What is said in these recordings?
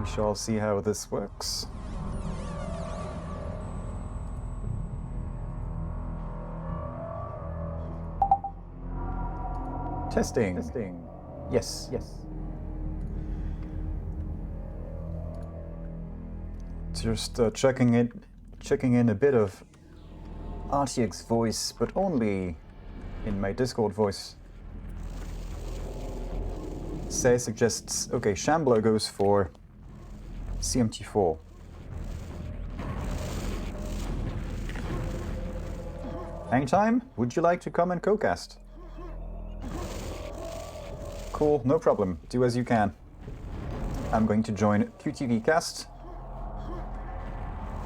We shall see how this works. Testing. Yes. Just checking in a bit of RTX voice, but only in my Discord voice. Say suggests, okay, ShambleR goes for CMT4. HangTime, would you like to come and co-cast? Cool, no problem. Do as you can. I'm going to join QTV Cast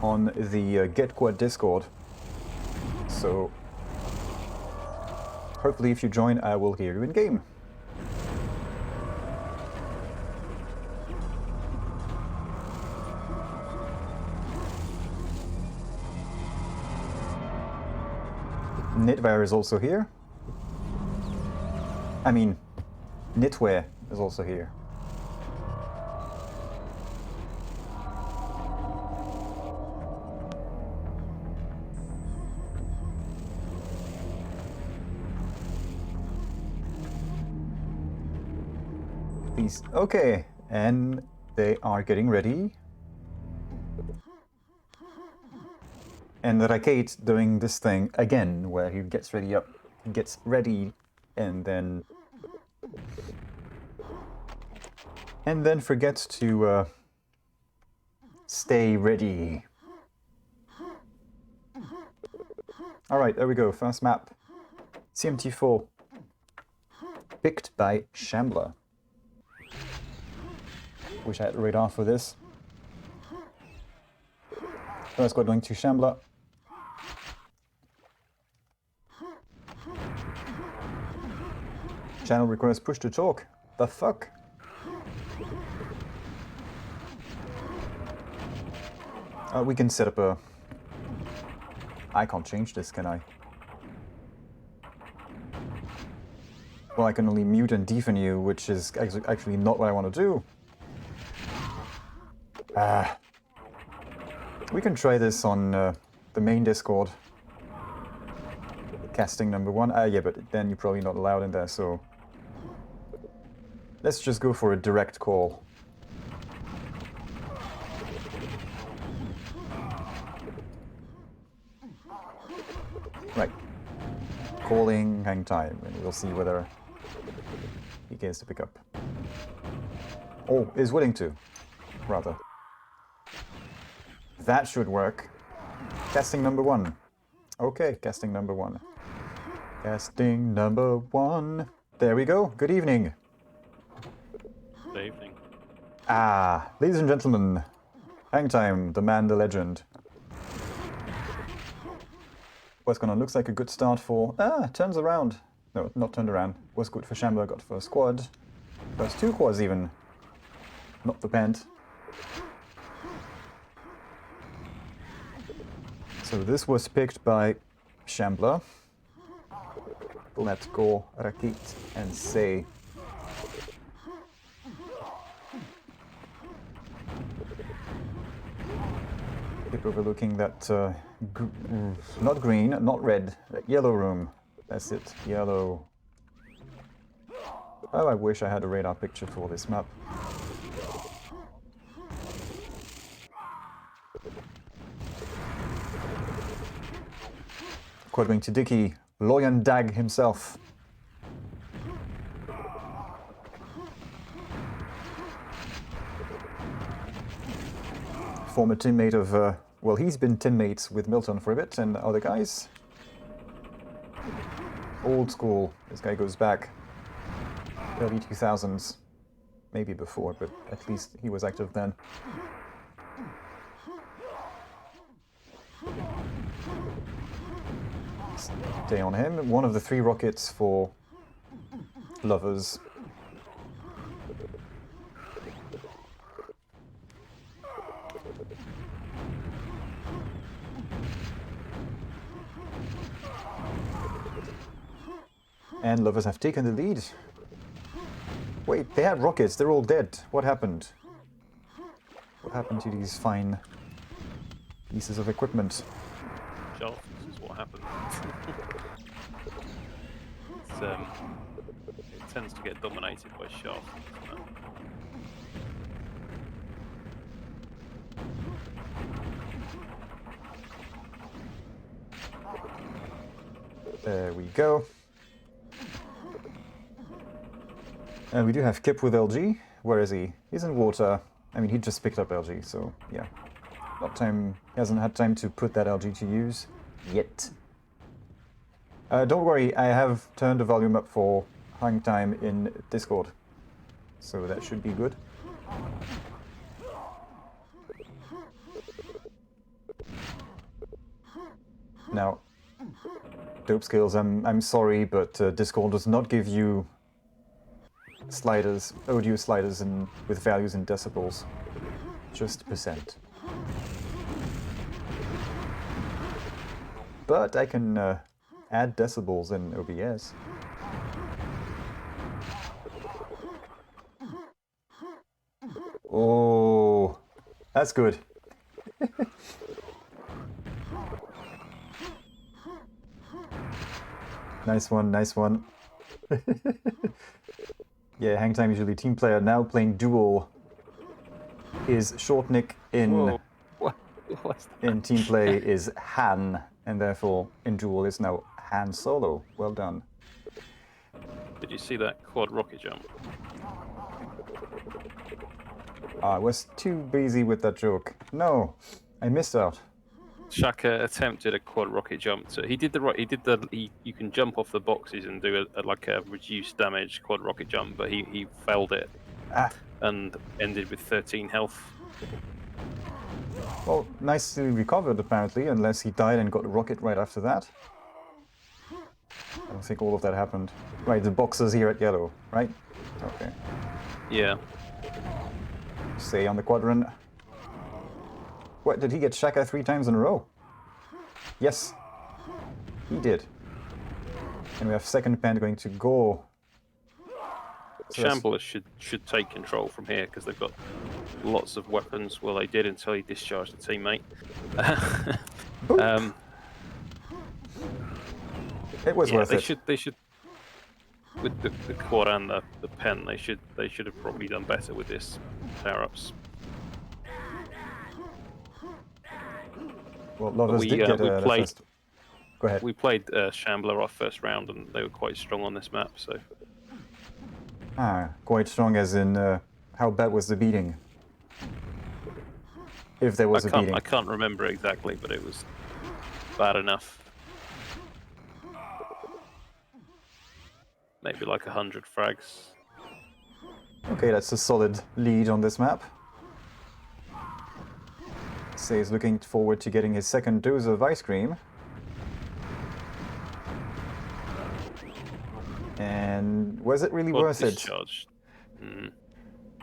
on the GetQuad Discord. So hopefully if you join, I will hear you in game. Knitwear is also here. I mean, Knitwear is also here. These, okay, and they are getting ready. And Raket doing this thing again, where he gets ready, and then forgets to stay ready. All right, there we go. First map, CMT4, picked by ShambleR. Wish I had radar for this. First squad going to ShambleR. Channel requires push to talk. The fuck? We can set up a... I can't change this, can I? Well, I can only mute and deafen you, which is actually not what I want to do. We can try this on the main Discord. Casting number 1. Yeah, but then you're probably not allowed in there, so... Let's just go for a direct call. Right. Calling HangTime, and we'll see whether he cares to pick up. Or is willing to, rather. That should work. Casting number 1. Okay, casting number 1. Casting number 1. There we go. Good evening. Good evening. Ladies and gentlemen, HangTime, the man, the legend. What's gonna looks like a good start for... turns around. No, not turned around. Was good for ShambleR, got first squad. First 2 quads even. Not the pent. So this was picked by ShambleR. Bulat, Gore, Raket, and Say. Keep overlooking that not green, not red, that yellow room. That's it, yellow. Oh, I wish I had a radar picture for this map. According to Diki, Loyan Dag himself. Former teammate of, well, he's been teammates with Milton for a bit, and other guys. Old school. This guy goes back early 2000s. Maybe before, but at least he was active then. Stay on him. One of the 3 rockets for lovers. And lovers have taken the lead. Wait, they had rockets. They're all dead. What happened? What happened to these fine pieces of equipment? Shelf, this is what happened. It tends to get dominated by shafts. There we go. And we do have Kip with LG. Where is he? He's in water. I mean, he just picked up LG, so yeah. He hasn't had time to put that LG to use yet. Don't worry, I have turned the volume up for HangTime in Discord, so that should be good. Now, Dope Skills, I'm sorry, but Discord does not give you sliders, audio sliders with values in decibels, just percent. But I can add decibels in OBS. Oh, that's good. Nice one, nice one. Yeah, HangTime usually team player, now playing duel is Shortnick in team play is Han, and therefore in duel is now Han Solo. Well done. Did you see that quad rocket jump? I was too busy with that joke. No, I missed out. Shaka attempted a quad rocket jump. So you can jump off the boxes and do like a reduced damage quad rocket jump, but he failed it and ended with 13 health. Well, nicely recovered apparently, unless he died and got a rocket right after that. I don't think all of that happened. Right, the boxes here at yellow, right? Okay. Yeah. Stay on the quadrant. What, did he get Shaka 3 times in a row? Yes, he did. And we have second pen going to Gore. So ShambleR should take control from here because they've got lots of weapons. Well, they did until he discharged a teammate. It was worth it. They should with the quad and the pen. They should have probably done better with this power-ups. Well, Lovers did get the first. Go ahead. We played ShambleR our first round, and they were quite strong on this map. So. Quite strong as in how bad was the beating? If there was a beating. I can't remember exactly, but it was bad enough. Maybe like 100 frags. Okay, that's a solid lead on this map. Say he's looking forward to getting his second dose of ice cream. And was it really worth it?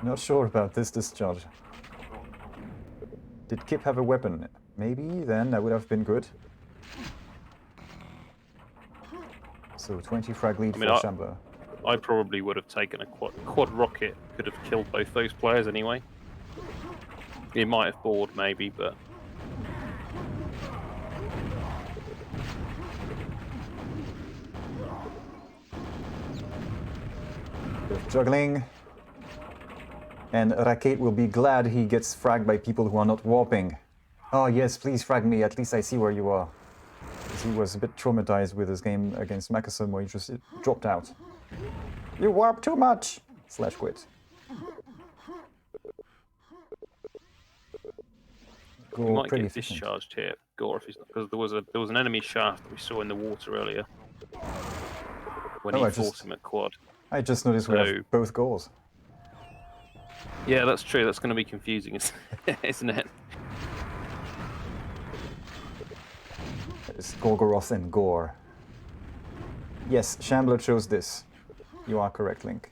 Not sure about this discharge. Did Kip have a weapon? Maybe, then that would have been good. So 20 frag lead for ShambleR. I probably would have taken a quad rocket. Could have killed both those players anyway. He might have bored maybe, but... Juggling. And Raket will be glad he gets fragged by people who are not warping. Oh yes, please frag me, at least I see where you are. Because he was a bit traumatized with his game against Macasum where he just dropped out. You warp too much! / quit. He might get discharged here, Gore, if he's not, because there was an enemy shaft that we saw in the water earlier when he fought him at quad. I just noticed we have both goals. Yeah, that's true. That's going to be confusing, isn't it? It's Gorgoroth and Gore. Yes, ShambleR chose this. You are correct, Link.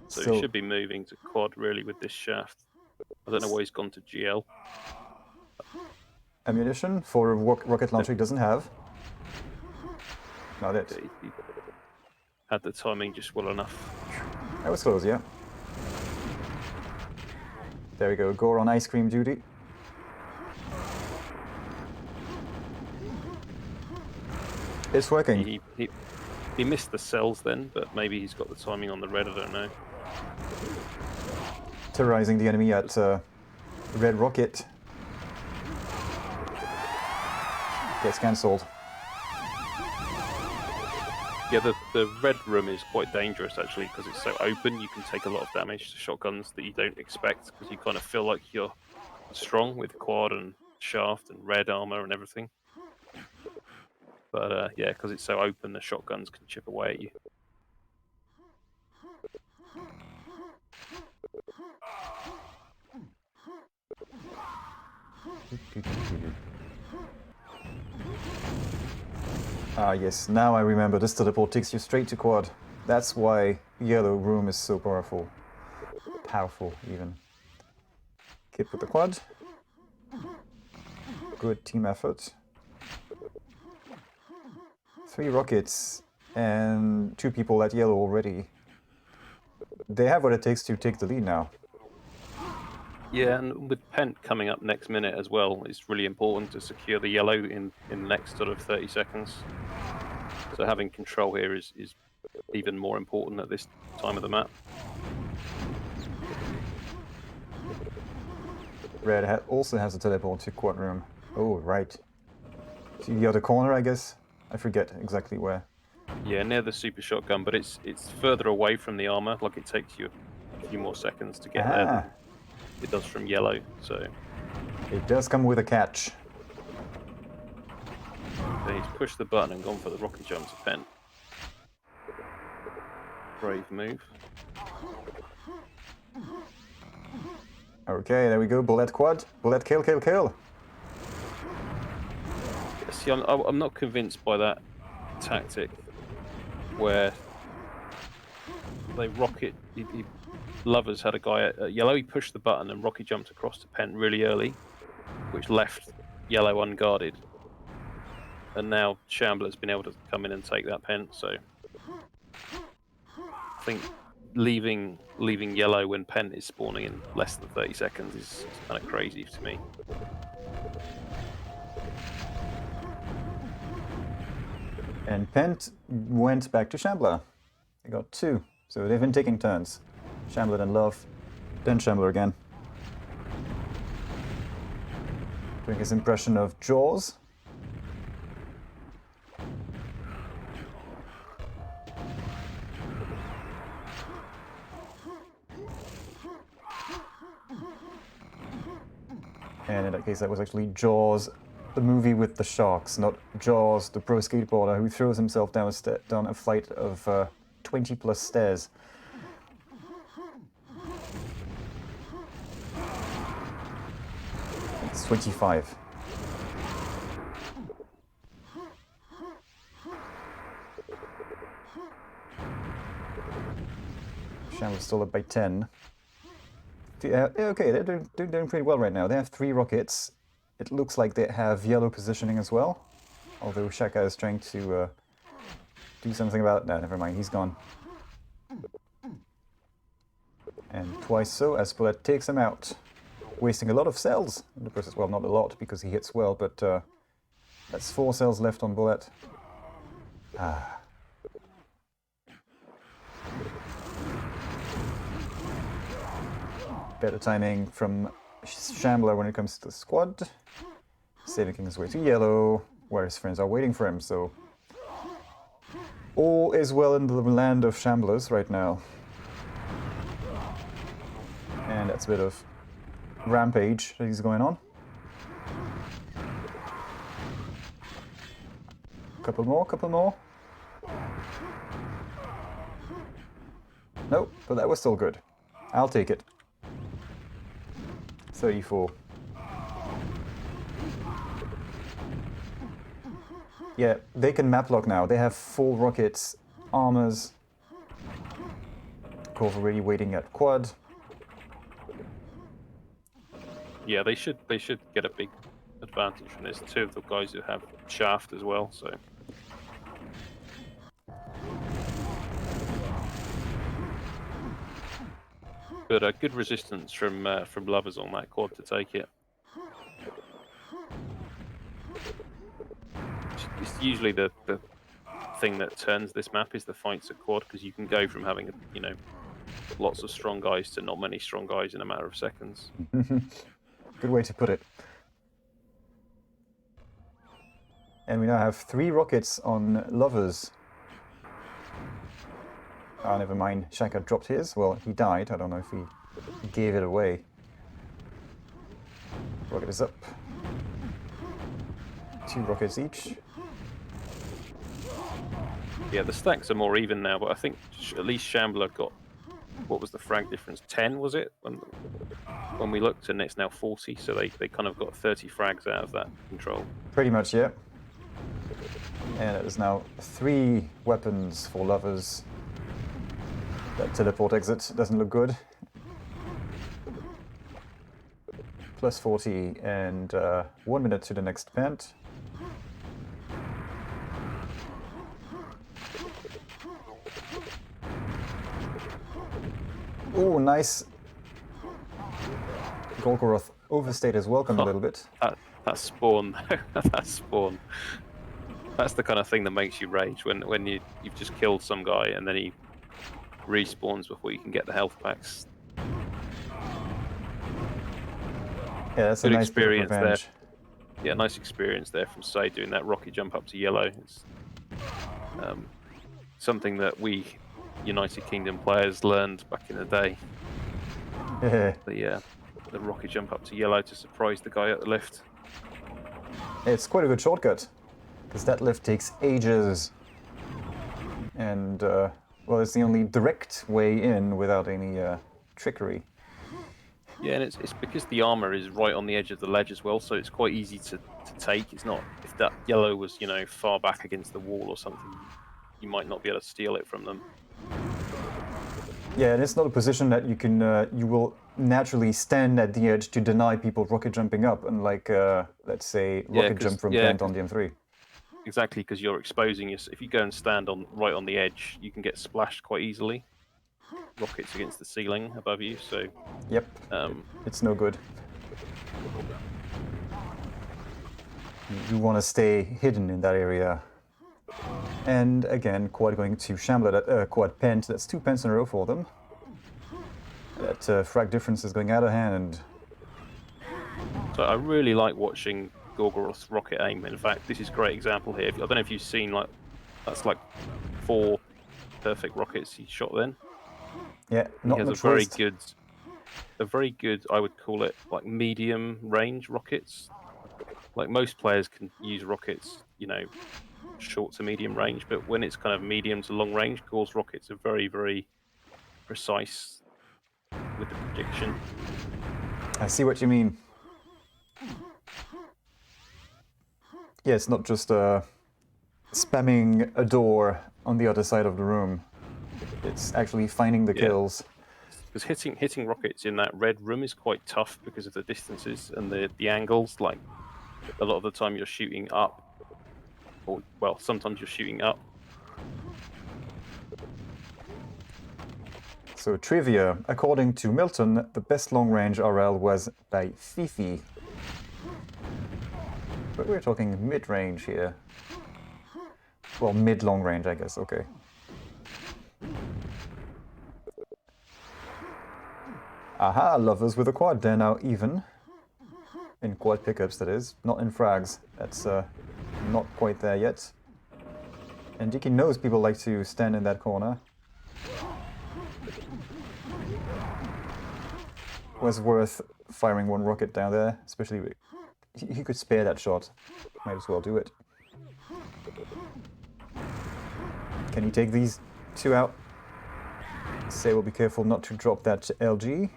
So he should be moving to quad really with this shaft. I don't know why he's gone to GL. ammunition for a rocket launcher he doesn't have. Not it. He had the timing just well enough. That was close, yeah. There we go, Gore on ice cream duty. It's working. He missed the cells then, but maybe he's got the timing on the red, I don't know. Terrorizing the enemy at red rocket. Gets cancelled. Yeah, the red room is quite dangerous actually because it's so open. You can take a lot of damage to shotguns that you don't expect because you kind of feel like you're strong with quad and shaft and red armor and everything. But yeah, because it's so open, the shotguns can chip away at you. Ah yes, now I remember, this teleport takes you straight to quad. That's why yellow room is so powerful. Powerful, even. Kip with the quad. Good team effort. 3 rockets and 2 people at yellow already. They have what it takes to take the lead now. Yeah, and with Pent coming up next minute as well, it's really important to secure the yellow in the next sort of 30 seconds. So having control here is even more important at this time of the map. Red also has a teleport to quad room. Oh, right. To the other corner, I guess? I forget exactly where. Yeah, near the super shotgun, but it's further away from the armor. Like it takes you a few more seconds to get there than it does from yellow. So it does come with a catch. So he's pushed the button and gone for the rocket jump to Pent. Brave move. Okay, there we go. Bulat quad. Bulat kill, kill, kill. See, I'm not convinced by that tactic where they rocket. Lovers had a guy at yellow. He pushed the button and rocket jumped across to Pent really early, which left yellow unguarded. And now Shambler's been able to come in and take that Pent. So I think leaving yellow when Pent is spawning in less than 30 seconds is kind of crazy to me. And Pent went back to ShambleR. They got 2, so they've been taking turns. ShambleR then Love, then ShambleR again. Doing his impression of Jaws. And in that case, that was actually Jaws, the movie with the sharks, not Jaws, the pro skateboarder who throws himself down a flight of 20 plus stairs. It's 25. Shambler's still up by 10. Okay, they're doing pretty well right now. They have 3 rockets. It looks like they have yellow positioning as well. Although Shaka is trying to do something about it. No, never mind, he's gone. And twice so as Bulat takes him out. Wasting a lot of cells in the process. Well, not a lot because he hits well, but that's 4 cells left on Bulat. Ah. Better timing from ShambleR when it comes to the squad. Saving his way to yellow, where his friends are waiting for him, so all is well in the land of Shamblers right now. And that's a bit of rampage that he's going on. Couple more. Nope, but that was still good. I'll take it. 34. Yeah, they can map lock now. They have full rockets, armors. Gore's already waiting at quad. Yeah, they should get a advantage from this. Two of the guys who have shaft as well, so. But a good resistance from Lovers on that quad to take it. It's usually the thing that turns this map is the fights at quad, because you can go from having, you know, lots of strong guys to not many strong guys in a matter of seconds. Good way to put it. And we now have 3 rockets on Lovers. Ah, never mind. Shaka dropped his. Well, he died. I don't know if he gave it away. Rocket is up. 2 rockets each. Yeah, the stacks are more even now, but I think at least ShambleR got, what was the frag difference? 10, was it? When we looked, and it's now 40, so they kind of got 30 frags out of that control. Pretty much, yeah. And it is now 3 weapons for Lovers. That teleport exit doesn't look good. Plus 40 and 1 minute to the next pant. Oh, nice. Gore overstayed his welcome a little bit. That spawn, that spawn. That's the kind of thing that makes you rage when you've just killed some guy and then he respawns before you can get the health packs. Yeah, that's good a nice experience there. there. Yeah, nice experience there from Say doing that rocket jump up to yellow. It's something that we United Kingdom players learned back in the day. Yeah. The rocket jump up to yellow to surprise the guy at the lift. It's quite a good shortcut, because that lift takes ages. And, well, it's the only direct way in without any trickery. Yeah, and it's because the armor is right on the edge of the ledge as well, so it's quite easy to take. It's not, if that yellow was, you know, far back against the wall or something, you might not be able to steal it from them. Yeah, and it's not a position that you can, you will naturally stand at the edge to deny people rocket jumping up, unlike, let's say, rocket jump from plant on the M3. Exactly, because you're exposing if you go and stand right on the edge, you can get splashed quite easily. Rockets against the ceiling above you, so... Yep, it's no good. You want to stay hidden in that area. And again, quad going to ShambleR, that quad pent, that's 2 pens in a row for them. That frag difference is going out of hand. So I really like watching Gore's rocket aim. In fact, this is a great example here. I don't know if you've seen, like, that's like 4 perfect rockets he shot then. Yeah, not he has much a very good, I would call it, like medium range rockets. Like most players can use rockets, you know, short to medium range, but when it's kind of medium to long range, Gore's rockets are very, very precise with the prediction. I see what you mean. Yeah, it's not just spamming a door on the other side of the room. It's actually finding the kills. Because hitting rockets in that red room is quite tough because of the distances and the angles. Like, a lot of the time you're shooting up, or, well, sometimes you're shooting up. So trivia, according to Milton, the best long-range RL was by Fifi. But we're talking mid-range here. Well, mid-long range, I guess, okay. Aha, Lovers with a quad, they're now even. In quad pickups, that is, not in frags. That's not quite there yet. And Diki knows people like to stand in that corner. Was worth firing 1 rocket down there, especially he could spare that shot. Might as well do it. Can you take these 2 out? Say, we'll be careful not to drop that LG.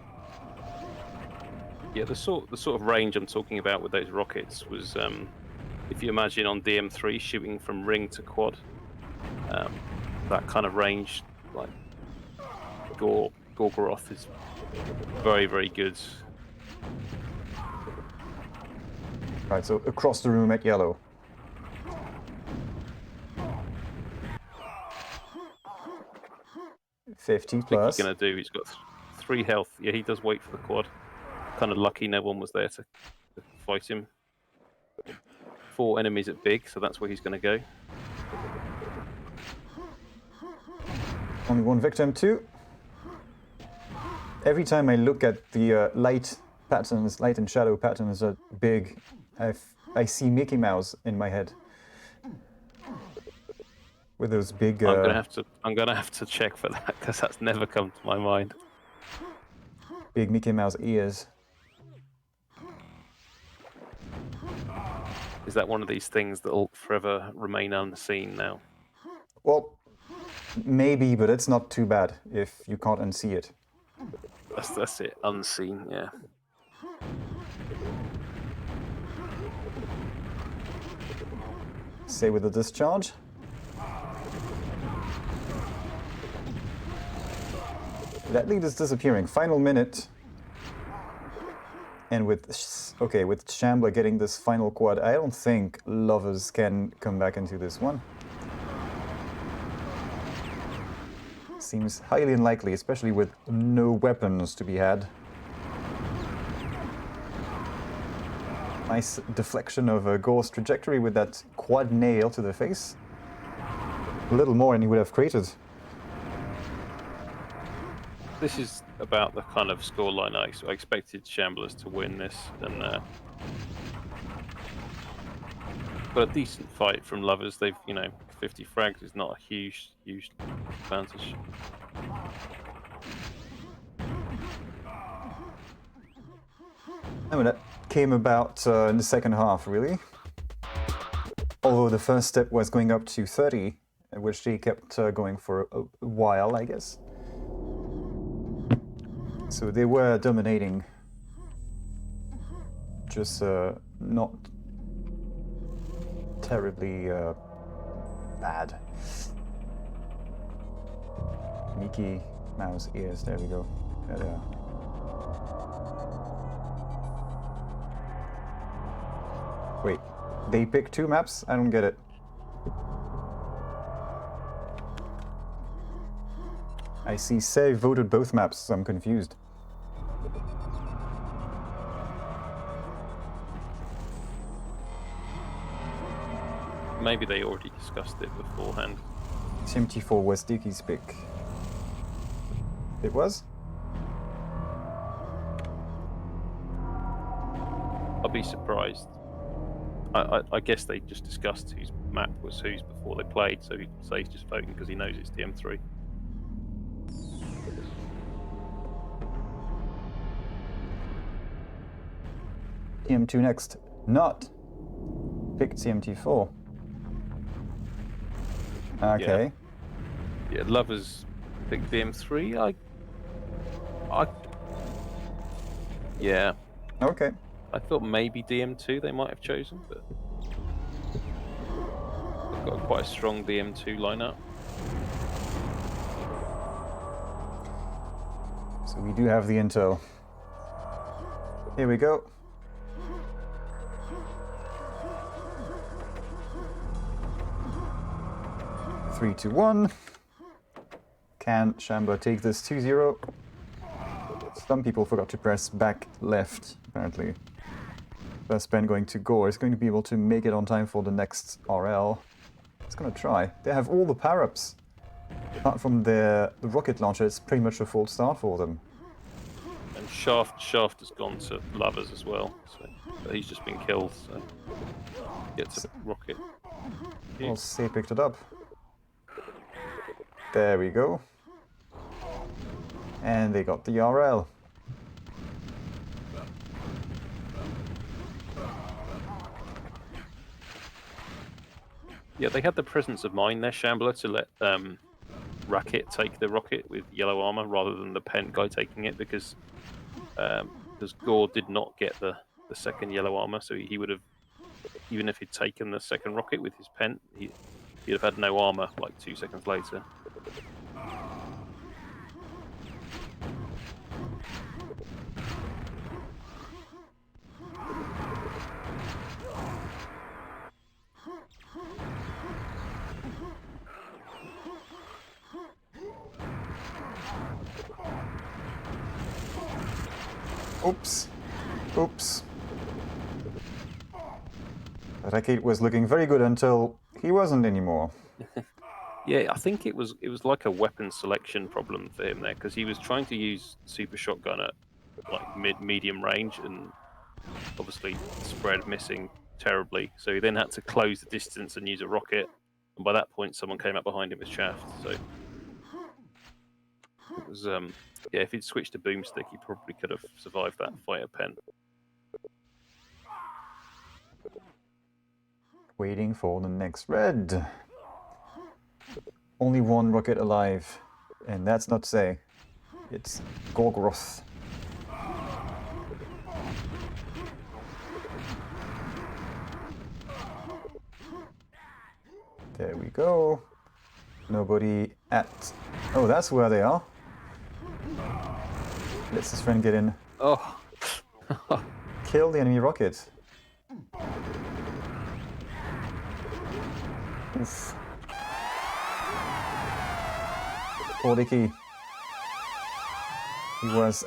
Yeah, the sort of range I'm talking about with those rockets was, if you imagine on DM3 shooting from ring to quad, that kind of range, like Gore is very, very good. Right, so across the room at yellow. $50 What's Diki plus. gonna do? He's got 3 health. Yeah, he does wait for the quad. Kind of lucky no one was there to fight him. 4 enemies at big, so that's where he's gonna go. Only 1 victim, 2. Every time I look at the light patterns, light and shadow patterns are big, I see Mickey Mouse in my head. With those big... I'm gonna have to check for that, because that's never come to my mind. Big Mickey Mouse ears. Is that one of these things that'll forever remain unseen now? Well, maybe, but it's not too bad if you can't unsee it. That's it, unseen, yeah. Say with the discharge. That lead is disappearing. Final minute. And with ShambleR getting this final quad, I don't think Lovers can come back into this one. Seems highly unlikely, especially with no weapons to be had. Nice deflection of Gore's trajectory with that quad nail to the face. A little more and he would have created. This is about the kind of scoreline I expected Shamblers to win this, and but a decent fight from Lovers. They've, 50 frags is not a huge advantage. I mean, that came about in the second half, really. Although the first step was going up to 30, which they kept going for a while, I guess. So they were dominating, just not terribly bad. Mickey Mouse ears, there we go. There they are. Wait, they picked 2 maps? I don't get it. I see Save voted both maps, so I'm confused. Maybe they already discussed it beforehand. TM4 was Diki's pick. It was? I'll be surprised. I guess they just discussed whose map was whose before they played, so he's just voting because he knows it's TM3. TM2 next. Not. Pick TMT4. Okay. Yeah, Lovers picked TM3. Yeah. Okay. I thought maybe DM2 they might have chosen, but they've got quite a strong DM2 lineup. So we do have the intel. Here we go. Three, two, 1. Can ShambleR take this 2-0? Some people forgot to press back left, apparently. First pen going to Gore. Is going to be able to make it on time for the next RL. It's going to try. They have all the power-ups. Apart from the rocket launcher, it's pretty much a full start for them. And Shaft has gone to Lovers as well, so but he's just been killed, so gets a rocket. Well, C picked it up. There we go. And they got the RL. Yeah, they had the presence of mind there, ShambleR, to let Raket take the rocket with yellow armor rather than the Pent guy taking it, because Gore did not get the second yellow armor, so he would have, even if he'd taken the second rocket with his Pent, he'd have had no armor like 2 seconds later. Oops. Oops. Raket was looking very good until he wasn't anymore. Yeah, I think it was like a weapon selection problem for him there, because he was trying to use super shotgun at like medium range, and obviously spread missing terribly. So he then had to close the distance and use a rocket, and by that point someone came up behind him with shaft. So it was yeah, if he'd switched to boomstick, he probably could have survived that fight at Penn. Waiting for the next red. Only one rocket alive, and that's not to say. It's Gore. There we go. Nobody at... Oh, that's where they are. Let's his friend get in. Oh. Kill the enemy rocket. Oof. Poor Diki. He was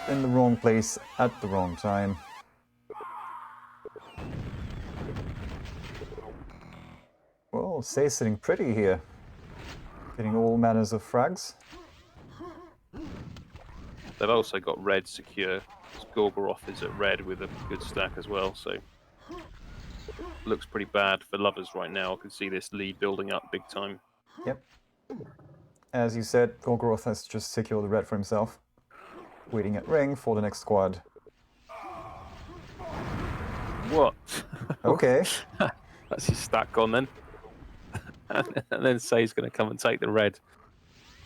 in the wrong place at the wrong time. Well, Say's sitting pretty here. Getting all manners of frags. They've also got red secure. Gorgoroth is at red with a good stack as well, so looks pretty bad for lovers right now. I can see this lead building up big time. Yep. As you said, Gorgoroth has just secured the red for himself. Waiting at ring for the next squad. What? Okay. That's his stack gone then. And then Say's going to come and take the red.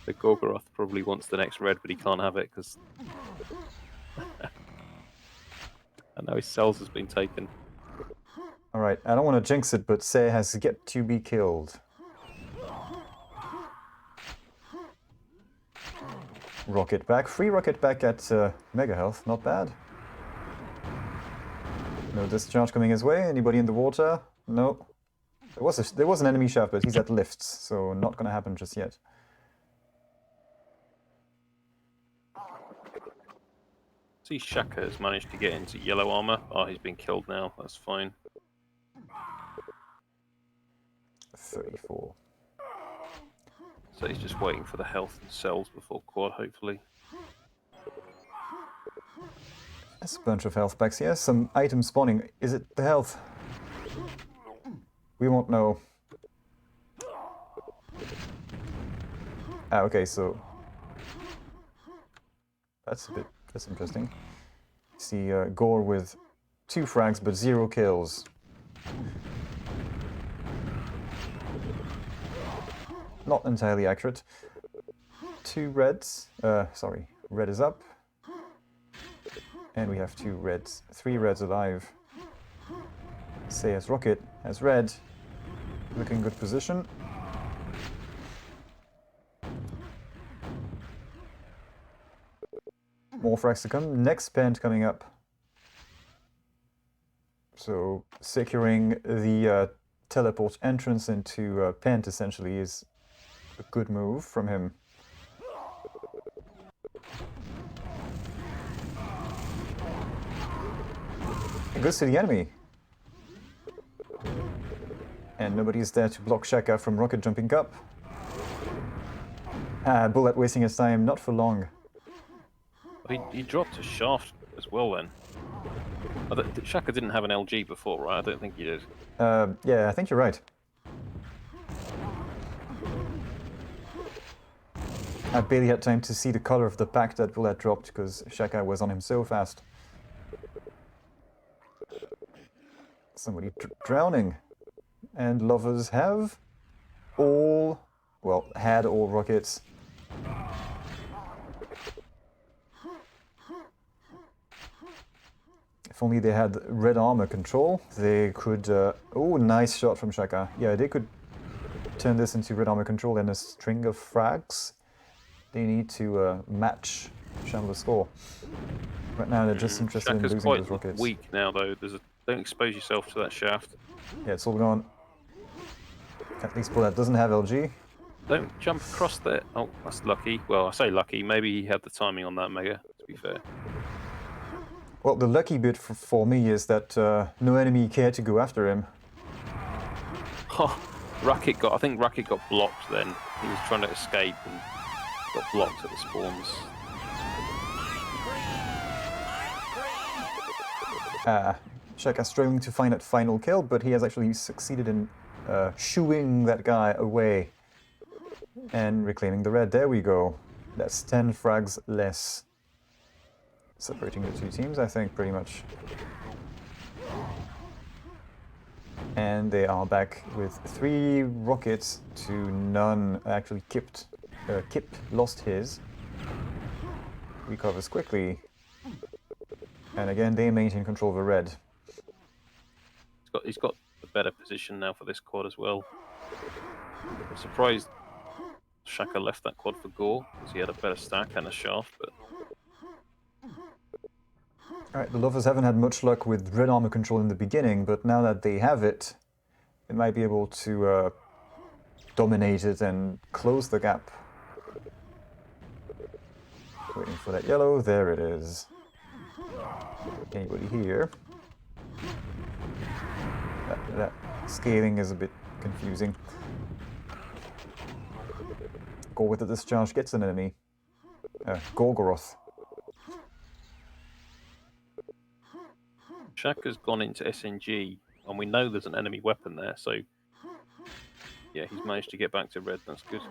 The Gorgoroth probably wants the next red, but he can't have it because I know his cells has been taken. Alright, I don't want to jinx it, but Say has yet to be killed. Rocket back. Free rocket back at mega health. Not bad. No discharge coming his way. Anybody in the water? No. There was an enemy shaft, but he's at lifts, so not gonna happen just yet. See, Shaka has managed to get into yellow armor. Oh, he's been killed now. That's fine. 34. So he's just waiting for the health and cells before quad, hopefully. There's a bunch of health packs here. Some items spawning. Is it the health? We won't know. Ah, okay, so... That's interesting. See Gore with 2 frags but 0 kills. Not entirely accurate. 2 reds. Sorry, red is up. And we have 2 reds. 3 reds alive. Say as rocket, as red. Looking good position. More frags to come. Next pant coming up. So securing the teleport entrance into pant essentially is a good move from him. It goes to the enemy. And nobody's there to block Shaka from rocket jumping up. Ah, Bulat wasting his time, not for long. He dropped a shaft as well then. Shaka didn't have an LG before, right? I don't think he did. Yeah, I think you're right. I barely had time to see the color of the pack that Bulat dropped because Shaka was on him so fast. Somebody drowning. And lovers have all, well, had all rockets. If only they had red armor control, they could... oh, nice shot from Shaka. Yeah, they could turn this into red armor control and a string of frags. They need to match ShambleR's score. Right now they're just interested in losing those rockets. Shaka's quite weak now though. Don't expose yourself to that shaft. Yeah, it's all gone. At least Bulat doesn't have LG. Don't jump across there. Oh, that's lucky. Well, I say lucky. Maybe he had the timing on that mega, to be fair. Well, the lucky bit for me is that no enemy cared to go after him. Oh, Raket got. I think Raket got blocked. Then he was trying to escape and got blocked at the spawns. Shaka struggling to find that final kill, but he has actually succeeded in shooing that guy away and reclaiming the red. There we go. That's 10 frags less. Separating the two teams, I think, pretty much. And they are back with 3 rockets to none. Actually, Kip lost his. Recovers quickly. And again, they maintain control of the red. He's got a better position now for this quad as well. I'm surprised Shaka left that quad for Gore, because he had a better stack and a shaft, but... Alright, the Lovers haven't had much luck with red armor control in the beginning, but now that they have it, they might be able to dominate it and close the gap. Waiting for that yellow, there it is. Anybody here? That scaling is a bit confusing. Gore with the discharge gets an enemy. Gorgoroth. Shaka's gone into SNG, and we know there's an enemy weapon there, so... Yeah, he's managed to get back to red, that's good.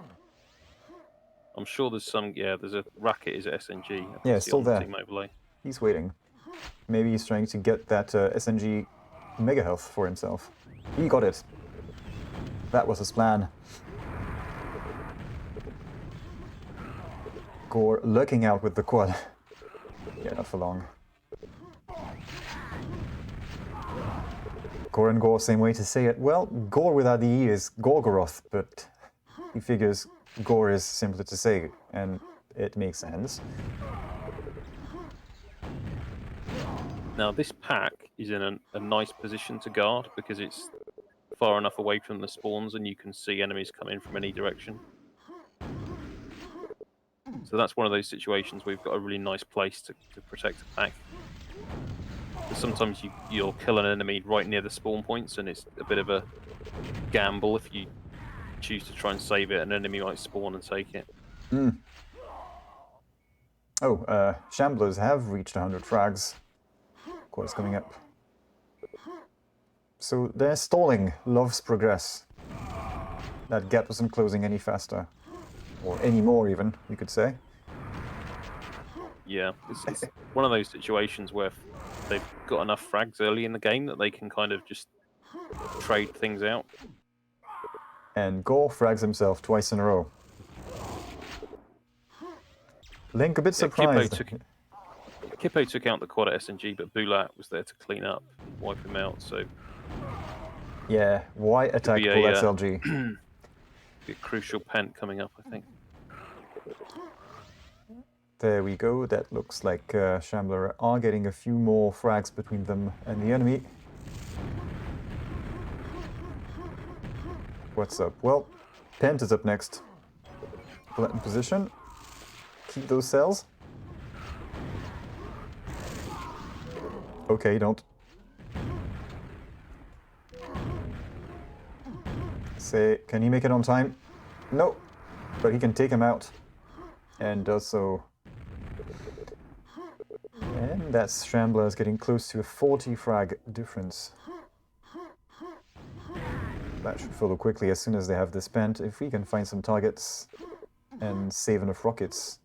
I'm sure there's some... Yeah, there's a Raket is at SNG. Yeah, still there. Team overlay. He's waiting. Maybe he's trying to get that SNG mega health for himself. He got it. That was his plan. Gore lurking out with the quad. Yeah, not for long. Gore and Gore, same way to say it. Well, Gore without the E is Gorgoroth, but he figures Gore is simpler to say, and it makes sense. Now, this pack is in a nice position to guard, because it's far enough away from the spawns and you can see enemies come in from any direction. So that's one of those situations where you've got a really nice place to protect the pack. Because sometimes you'll kill an enemy right near the spawn points, and it's a bit of a gamble if you choose to try and save it. An enemy might spawn and take it. Mm. Oh, Shamblers have reached 100 frags. Quad's coming up. So they're stalling. Loves progress. That gap isn't closing any faster. Or any more, even, you could say. Yeah, it's one of those situations where they've got enough frags early in the game that they can kind of just trade things out. And Gore frags himself twice in a row. Link a bit surprised. Kippo took out the quad at SNG, but Bulat was there to clean up, wipe him out, so... Yeah, why attack Bulat's LG? A crucial pent coming up, I think. There we go, that looks like ShambleR are getting a few more frags between them and the enemy. What's up? Well, Pent is up next. Bulat in position. Keep those cells. Okay, don't. Say, can he make it on time? No, but he can take him out. And does so. And that's ShambleR's getting close to a 40 frag difference. That should follow quickly as soon as they have this Pent, if we can find some targets and save enough rockets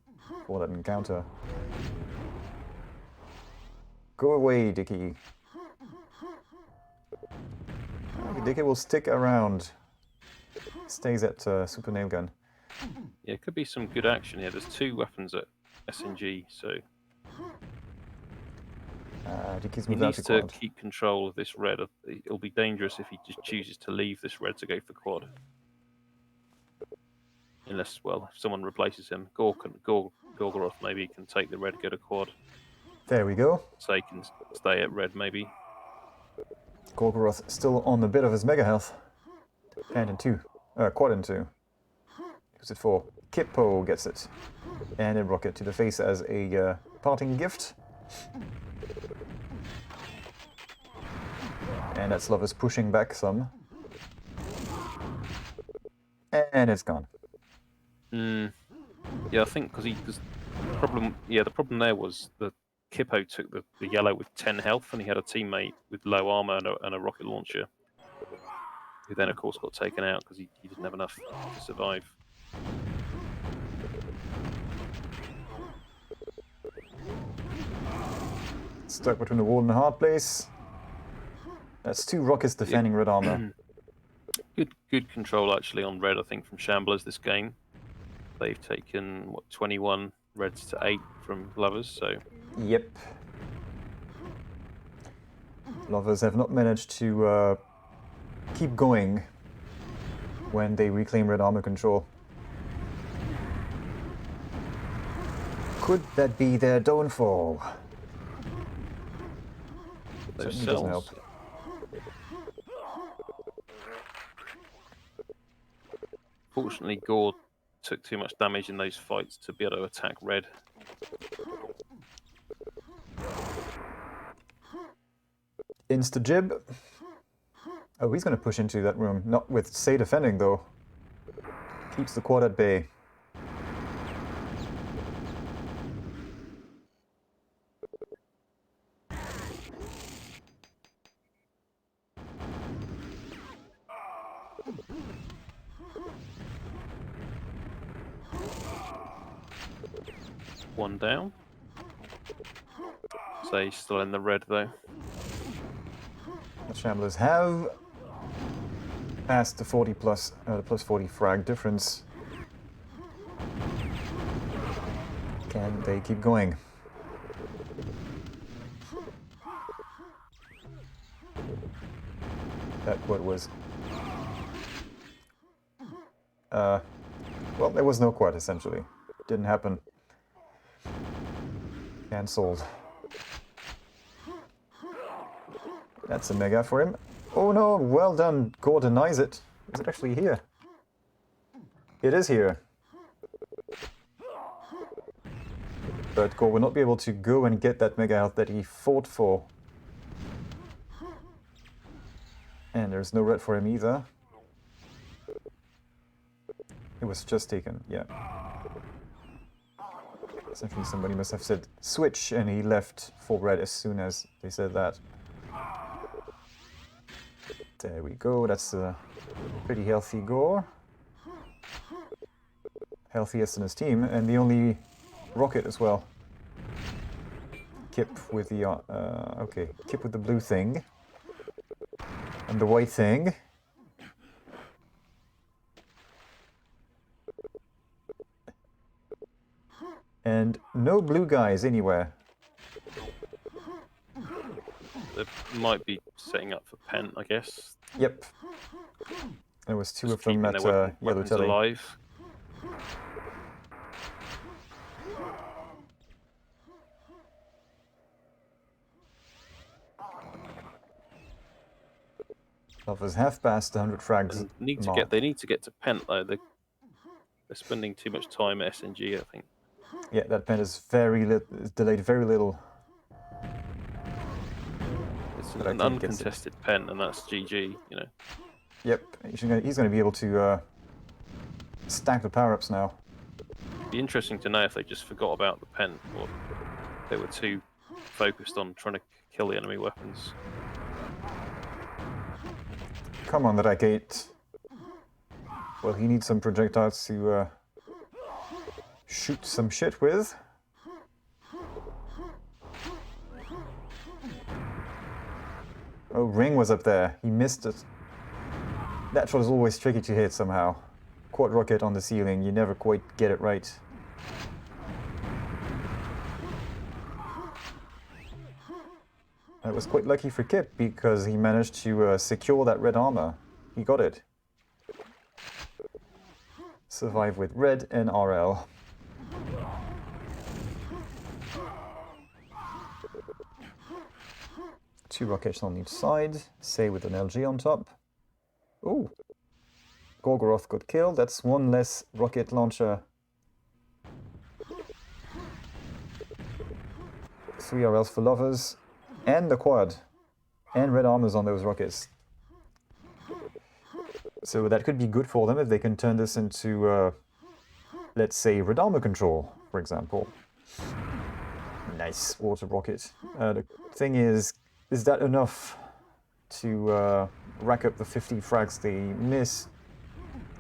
for that encounter. Go away, Diki. Diki will stick around. Stays at Super Nail Gun. Yeah, it could be some good action here. There's 2 weapons at SNG, so... Diki's he moved out needs to to quad. keep control of this red. It'll be dangerous if he just chooses to leave this red to go for quad. Unless, well, if someone replaces him. Gorgoroth maybe can take the red, go to quad. There we go. So he can stay at red, maybe. Gorgoroth still on a bit of his mega health. And in 2. Quad in 2. Who's it for? Kippo gets it. And a rocket to the face as a parting gift. And that's Lovers pushing back some. And it's gone. Yeah, I think because the problem there was the Kippo took the yellow with 10 health, and he had a teammate with low armor and a rocket launcher, who then of course got taken out because he didn't have enough to survive. Stuck between the wall and the hard place. That's 2 rockets defending red armor. Good control actually on red, I think, from Shamblers this game. They've taken, what, 21 reds to 8 from Lovers, so... Yep. Lovers have not managed to keep going when they reclaim red armor control. Could that be their downfall? Those Certainly doesn't help. cells. Fortunately, Gore took too much damage in those fights to be able to attack red. Insta-jib. Oh, he's going to push into that room. Not with Say defending, though. Keeps the quad at bay. One down. So he's still in the red, though. The Shamblers have passed the 40 plus, plus 40 frag difference. Can they keep going? That quad was... well, there was no quad, essentially. Didn't happen. Cancelled. That's a mega for him. Oh no, well done. Gore denies it. Is it actually here? It is here. But Gore will not be able to go and get that mega health that he fought for. And there's no red for him either. It was just taken, yeah. Essentially somebody must have said switch and he left for red as soon as they said that. There we go, that's a pretty healthy Gore. Healthiest in his team, and the only rocket as well. Kip with the, okay, Kip with the blue thing. And the white thing. And no blue guys anywhere. They might be setting up for Pent, I guess. Yep. There was 2 Just of them keeping at their yellow weapons telly. alive. Lovers have passed 100 frags. And need to mark. get, they need to get to Pent, though. They're spending too much time at SNG, I think. Yeah, that pen is delayed very little. It's But I an think it's- uncontested pen, and that's GG, you know. Yep, he's going to be able to stack the power-ups now. Be interesting to know if they just forgot about the pen, or they were too focused on trying to kill the enemy weapons. Come on, Raket. Well, he needs some projectiles to shoot some shit with. Oh, Ring was up there. He missed it. That shot is always tricky to hit somehow. Quad rocket on the ceiling, you never quite get it right. That was quite lucky for Kip because he managed to secure that red armor. He got it. Survive with red and RL. Two rockets on each side, Say with an LG on top. Ooh! Gorgoroth got killed, that's one less rocket launcher 3 RLs for lovers, and the quad, and red armors on those rockets. So that could be good for them if they can turn this into, let's say, red armor control, for example. Nice water rocket. The thing is that enough to rack up the 50 frags they miss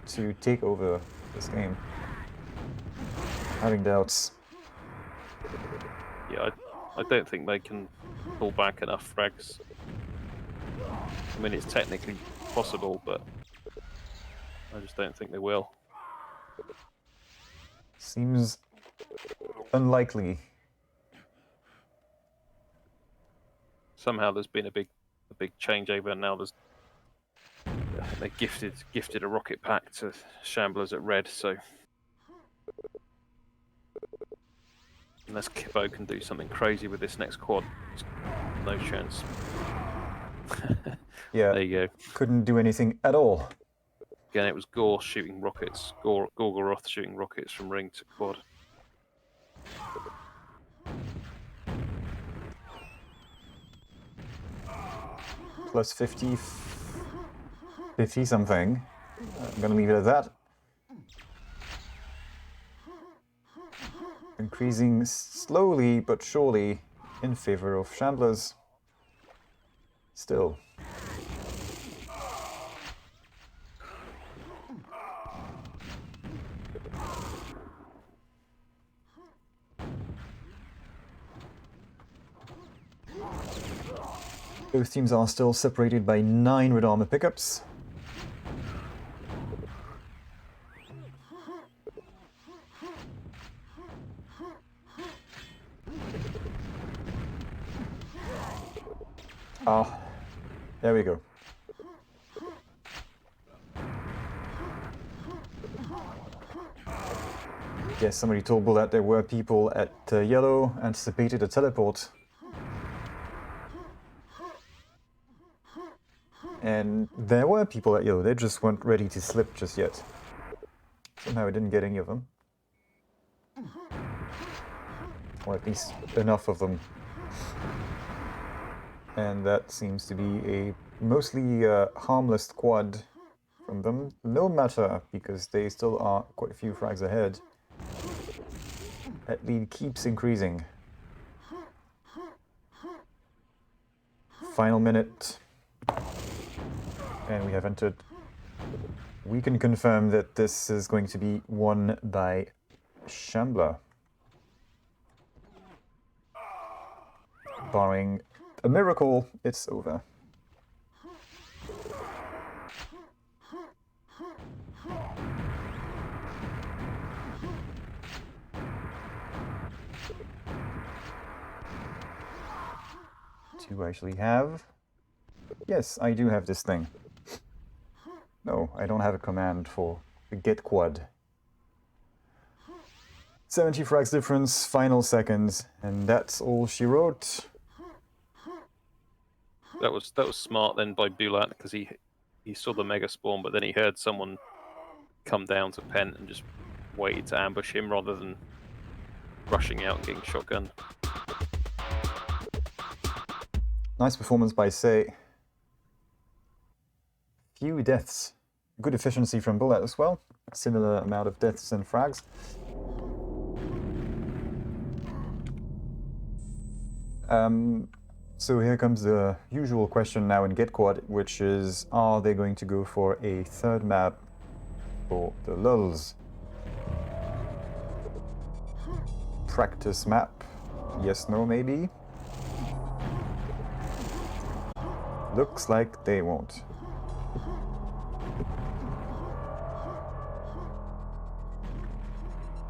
to take over this game? Having doubts. Yeah, I don't think they can pull back enough frags. I mean, it's technically possible, but I just don't think they will. Seems unlikely. Somehow there's been a big changeover, and now they gifted a rocket pack to Shamblers at red, so unless Kippo can do something crazy with this next quad, no chance. Yeah, there you go. Couldn't do anything at all. Again, it was Gore shooting rockets. Gorgoroth shooting rockets from ring to quad. Plus 50 something. I'm gonna leave it at that. Increasing slowly but surely in favor of Shamblers. Still. Both teams are still separated by 9 red armor pickups. Ah, there we go. Guess somebody told Bulat there were people at yellow, anticipated a teleport. And there were people at yellow, they just weren't ready to slip just yet. Somehow I didn't get any of them. Or at least enough of them. And that seems to be a mostly harmless quad from them. No matter, because they still are quite a few frags ahead. That lead keeps increasing. Final minute. And we have entered. We can confirm that this is going to be won by ShambleR. Barring a miracle, it's over. Do I actually have? Yes, I do have this thing. No, I don't have a command for the GetQuad. 70 frags difference, final seconds, and that's all she wrote. That was smart then by Bulat, because he saw the mega spawn, but then he heard someone come down to Pent and just waited to ambush him rather than rushing out and getting shotgunned. Nice performance by Say. Few deaths. Good efficiency from Bulat as well. Similar amount of deaths and frags. So here comes the usual question now in GetQuad, which is, are they going to go for a third map for the lulls? Practice map? Yes, no, maybe? Looks like they won't.